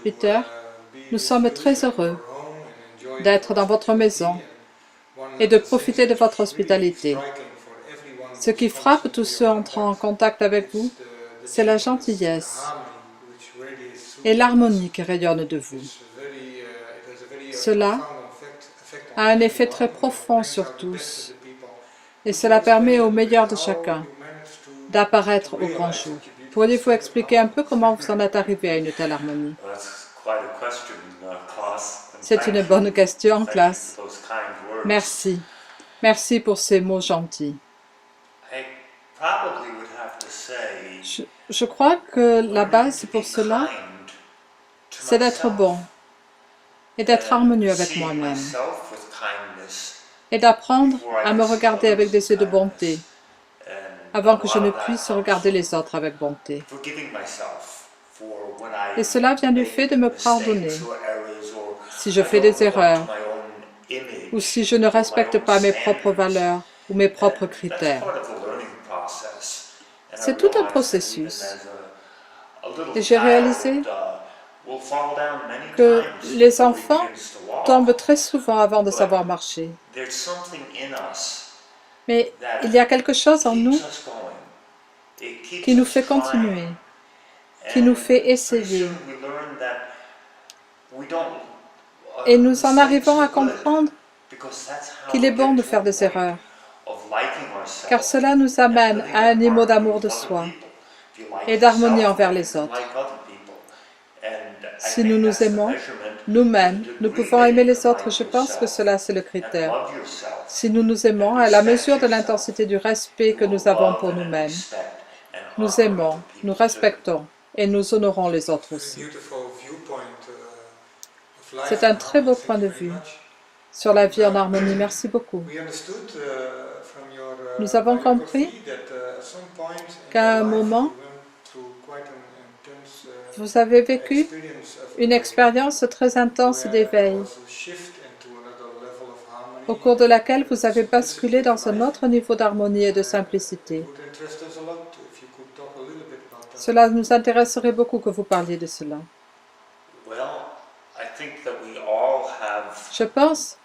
Peter, nous sommes très heureux d'être dans votre maison et de profiter de votre hospitalité. Ce qui frappe tous ceux entrant en contact avec vous, c'est la gentillesse et l'harmonie qui rayonne de vous. Cela a un effet très profond sur tous, et cela permet au meilleur de chacun d'apparaître au grand jour. Pourriez-vous expliquer un peu comment vous en êtes arrivé à une telle harmonie? C'est une bonne question, classe. Merci. Merci pour ces mots gentils. Je crois que la base pour cela, c'est d'être bon et d'être harmonieux avec moi-même et d'apprendre à me regarder avec des yeux de bonté avant que je ne puisse regarder les autres avec bonté. Et cela vient du fait de me pardonner si je fais des erreurs ou si je ne respecte pas mes propres valeurs ou mes propres critères. C'est tout un processus. Et j'ai réalisé que les enfants tombent très souvent avant de savoir marcher. Mais il y a quelque chose en nous qui nous fait continuer, qui nous fait essayer. Et nous en arrivons à comprendre qu'il est bon de faire des erreurs, car cela nous amène à un niveau d'amour de soi et d'harmonie envers les autres. Si nous nous aimons, nous-mêmes, nous pouvons aimer les autres. Je pense que cela, c'est le critère. Si nous nous aimons à la mesure de l'intensité du respect que nous avons pour nous-mêmes, nous aimons, nous respectons et nous honorons les autres aussi. C'est un très beau point de vue sur la vie en harmonie. Merci beaucoup. Nous avons compris qu'à un moment, vous avez vécu une expérience très intense d'éveil, au cours de laquelle vous avez basculé dans un autre niveau d'harmonie et de simplicité. Cela nous intéresserait beaucoup que vous parliez de cela. Je pense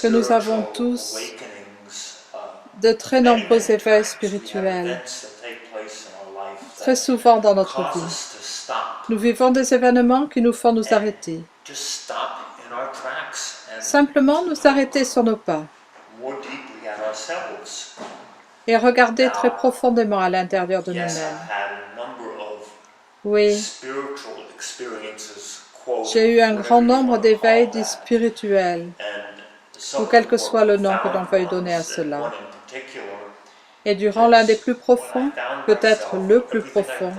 que nous avons tous de très nombreux éveils spirituels, très souvent dans notre vie. Nous vivons des événements qui nous font nous arrêter. Simplement nous arrêter sur nos pas et regarder très profondément à l'intérieur de nous-mêmes. Oui, j'ai eu un grand nombre d'éveils dits spirituels, ou quel que soit le nom que l'on veuille donner à cela. Et durant l'un des plus profonds, peut-être le plus profond,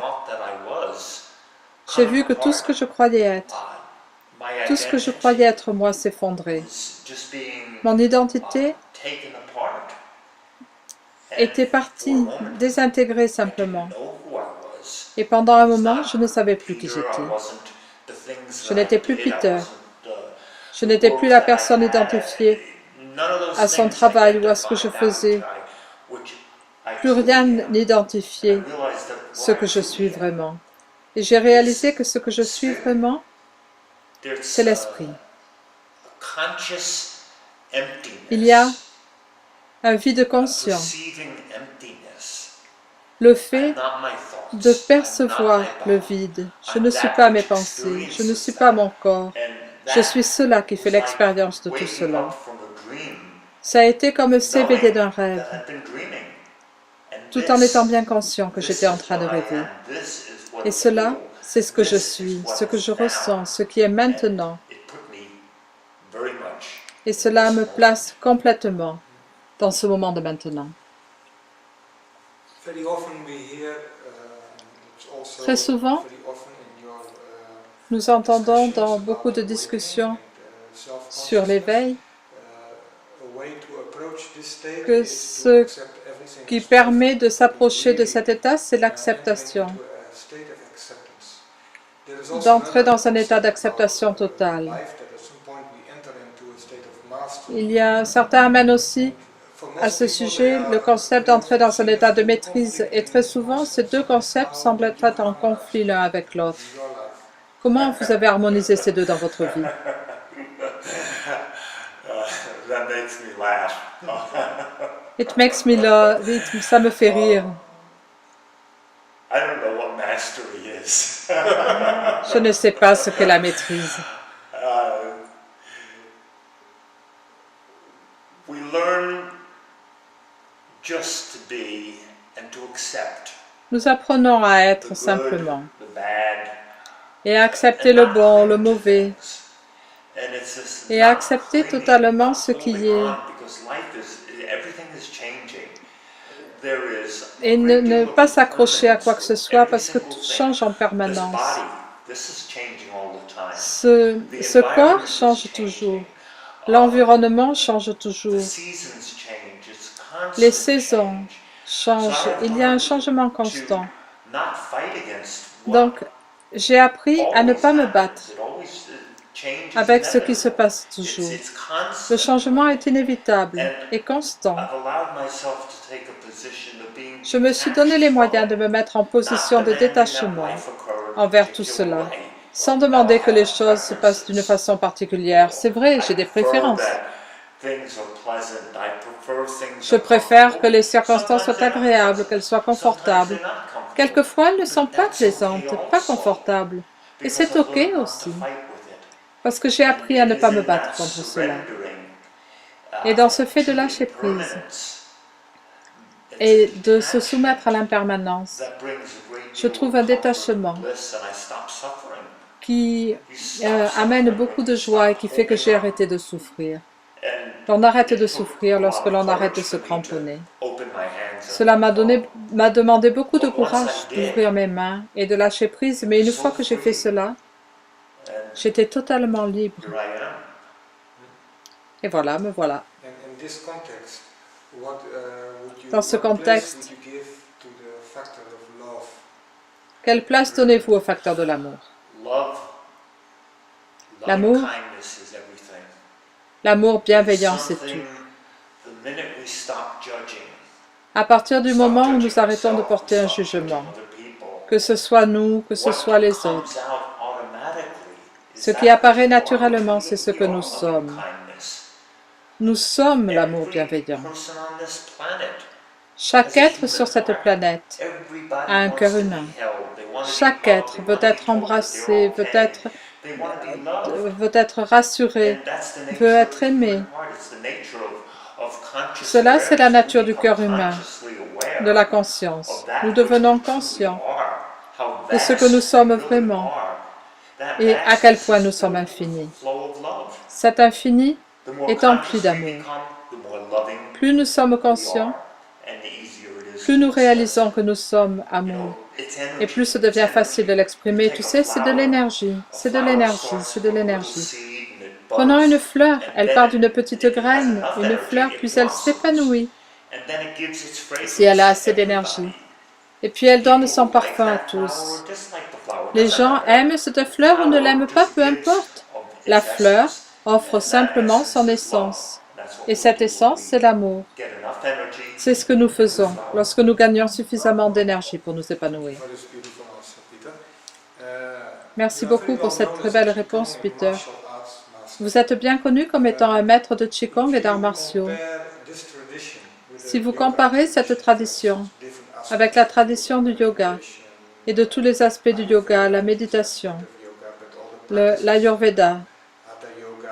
j'ai vu que tout ce que je croyais être moi s'effondrait. Mon identité était partie, désintégrée simplement. Et pendant un moment, je ne savais plus qui j'étais. Je n'étais plus Peter. Je n'étais plus la personne identifiée à son travail ou à ce que je faisais. Plus rien n'identifiait ce que je suis vraiment. Et j'ai réalisé que ce que je suis vraiment, c'est l'esprit. Il y a un vide conscient. Le fait de percevoir le vide. Je ne suis pas mes pensées, je ne suis pas mon corps. Je suis cela qui fait l'expérience de tout cela. Ça a été comme s'éveiller d'un rêve, tout en étant bien conscient que j'étais en train de rêver. Et cela, c'est ce que je suis, ce que je ressens, ce qui est maintenant. Et cela me place complètement dans ce moment de maintenant. Très souvent, nous entendons dans beaucoup de discussions sur l'éveil que ce qui permet de s'approcher de cet état, c'est l'acceptation, d'entrer dans un état d'acceptation totale. Certains amènent aussi à ce sujet le concept d'entrer dans un état de maîtrise et très souvent ces deux concepts semblent être en conflit l'un avec l'autre. Comment vous avez harmonisé ces deux dans votre vie? That makes me laugh. It makes me laugh, ça me fait rire. I don't know what mastery is. Je ne sais pas ce qu'est la maîtrise. We learn just to be and to accept Nous apprenons à the être good, simplement the bad, et à accepter le bon, le mauvais and it's just et à not accepter clinging, totalement not ce qui holding est on, because life everything is changing. There is a et great ne deal pas of s'accrocher à quoi que impermanence ce with soit every parce que single tout thing. change en This permanence. body, this is changing all the time. Ce corps change toujours. L'environnement change The toujours. seasons change. It's Les constant saisons change. changent. Il y a un changement constant. To not fight against what Donc, j'ai appris à ne always pas me happens. battre It always changes avec ce qui se inevitably. passe toujours. It's Le constant. changement est inévitable et constant. I've allowed myself to take a position of being Je me suis donné les moyens de detached me mettre en from it, position not de demanding that détachement life occur a envers tout particular cela, way. sans demander que les choses se passent d'une façon particulière. C'est vrai, j'ai des préférences. Je préfère que les circonstances soient agréables, qu'elles soient confortables. Quelquefois, elles ne sont pas plaisantes, pas confortables. Et c'est OK aussi, parce que j'ai appris à ne pas me battre contre cela. Et dans ce fait de lâcher prise et de se soumettre à l'impermanence, je trouve un détachement qui amène beaucoup de joie et qui fait que j'ai arrêté de souffrir. On arrête de souffrir lorsque l'on arrête de se cramponner. Cela m'a demandé beaucoup de courage d'ouvrir mes mains et de lâcher prise, mais une fois que j'ai fait cela, j'étais totalement libre. Et voilà, me voilà. Dans ce contexte, quelle place donnez-vous au facteur de l'amour? L'amour, l'amour bienveillant, c'est tout. À partir du moment où nous arrêtons de porter un jugement, que ce soit nous, que ce soit les autres, ce qui apparaît naturellement, c'est ce que nous sommes. Nous sommes l'amour bienveillant. Chaque être sur cette planète a un cœur humain. Chaque être veut être embrassé, veut être rassuré, veut être aimé. Cela, c'est la nature du cœur humain, de la conscience. Nous devenons conscients de ce que nous sommes vraiment et à quel point nous sommes infinis. Cet infini est empli d'amour. Plus nous sommes conscients, plus nous réalisons que nous sommes amour. Et plus ce devient facile de l'exprimer. Tu sais, c'est de l'énergie, c'est de l'énergie, c'est de l'énergie. Prenons une fleur, elle part d'une petite graine, une fleur, puis elle s'épanouit, si elle a assez d'énergie. Et puis elle donne son parfum à tous. Les gens aiment cette fleur ou ne l'aiment pas, peu importe. La fleur offre simplement son essence. Et cette essence, c'est l'amour. C'est ce que nous faisons lorsque nous gagnons suffisamment d'énergie pour nous épanouir. Merci beaucoup pour cette très belle réponse, Peter. Vous êtes bien connu comme étant un maître de Qigong et d'arts martiaux. Si vous comparez cette tradition avec la tradition du yoga et de tous les aspects du yoga, la méditation, l'ayurveda,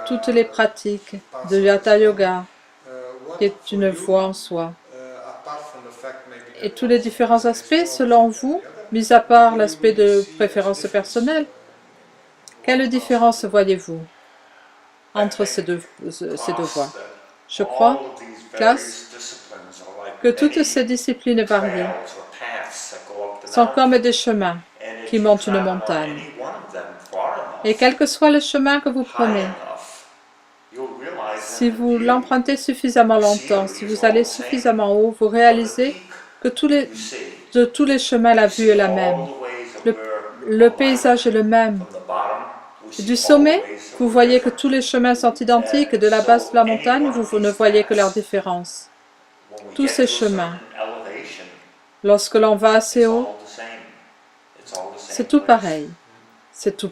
toutes les pratiques de Hatha Yoga, qui est une voie en soi, et tous les différents aspects, selon vous, mis à part l'aspect de préférence personnelle, quelle différence voyez-vous entre ces deux voies? Je crois, classe, que toutes ces disciplines variées sont comme des chemins qui montent une montagne. Et quel que soit le chemin que vous prenez, si vous l'empruntez suffisamment longtemps, si vous allez suffisamment haut, vous réalisez que de tous les chemins, la vue est la même. Le paysage est le même. Du sommet, vous voyez que tous les chemins sont identiques, et de la base de la montagne, vous ne voyez que leurs différences. tous ces chemins. Lorsque l'on va assez haut, c'est tout pareil. C'est tout